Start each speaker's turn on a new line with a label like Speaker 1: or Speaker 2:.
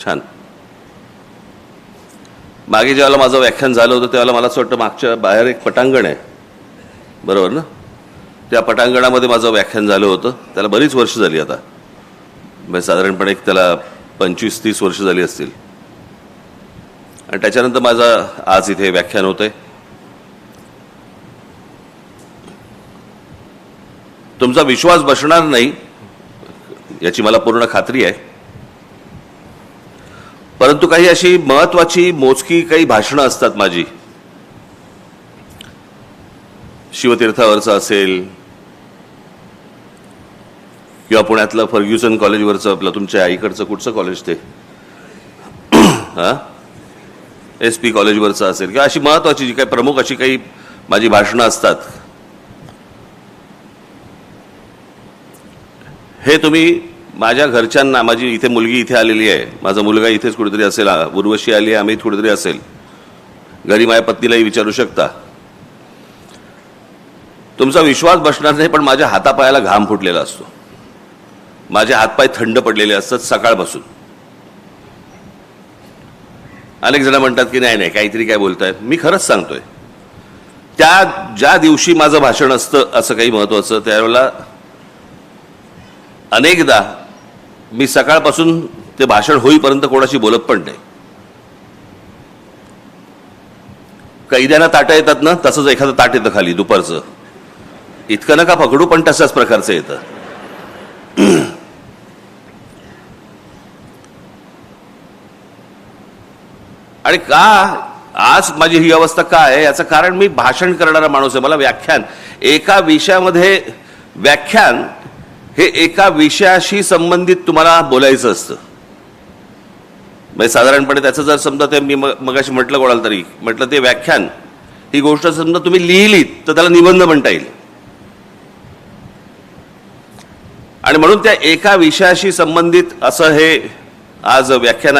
Speaker 1: छान. मागे जेव्हा माझं व्याख्यान झालं होतं त्यावेळेला मला असं वाटतं मागच्या बाहेर एक पटांगण आहे, बरोबर ना? त्या पटांगणामध्ये माझं व्याख्यान झालं होतं. त्याला बरीच वर्ष झाली आता, म्हणजे साधारणपणे त्याला 25-30 वर्ष झाली असतील. आणि त्याच्यानंतर माझं आज इथे व्याख्यान होतंय. तुमचा विश्वास बसणार नाही याची मला पूर्ण खात्री आहे, परंतु काही अशी महत्वाची मोजकी काही भाषणं असतात माझी. शिवतीर्थावरचं असेल किंवा पुण्यातलं फर्ग्युसन कॉलेजवरचं आपलं तुमच्या आईकडचं कुठचं कॉलेज ते SP कॉलेजवरचं असेल किंवा अशी महत्वाची जी काही प्रमुख अशी काही माझी भाषणं असतात, हे तुम्ही माझ्या घरच्यांना, माझी इथे मुलगी इथे आलेली आहे, माझा मुलगा इथेच कुठेतरी असेल, उर्वशी आली आहे, आम्ही कुठेतरी असेल, घरी माझ्या पत्नीलाही विचारू शकता. तुमचा विश्वास बसणार नाही, पण माझ्या हातापायाला घाम फुटलेला असतो, माझे हातपाय थंड पडलेले असतात सकाळपासून. अनेक जण म्हणतात की नाही नाही काहीतरी काय बोलतायत. मी खरंच सांगतोय, ज्या दिवशी माझं भाषण असतं असं काही महत्वाचं, त्यावेळेला अनेकदा मी सकाळपासून ते भाषण होईपर्यंत कोणाशी बोलत पण नाही. कैद्यांना ताटं येतात ना, तसंच एखादं ताट येतं खाली दुपारचं, इतकं नका पकडू, पण तशाच प्रकारचं येतं. आणि का आज माझी ही अवस्था का आहे याचं कारण, मी भाषण करणारा माणूस आहे. मला व्याख्यान एका विषयामध्ये, व्याख्यान हे एका विषयाशी संबंधित तुम्हाला बोलायचं असतं. म्हणजे साधारणपणे त्याचं जर समजा ते मी मगाशी म्हटलं कोणाला तरी, म्हटलं ते व्याख्यान ही गोष्ट समजा तुम्ही लिहिलीत तर त्याला निबंध म्हणता येईल. आणि म्हणून त्या एका विषयाशी संबंधित असं हे आज व्याख्यान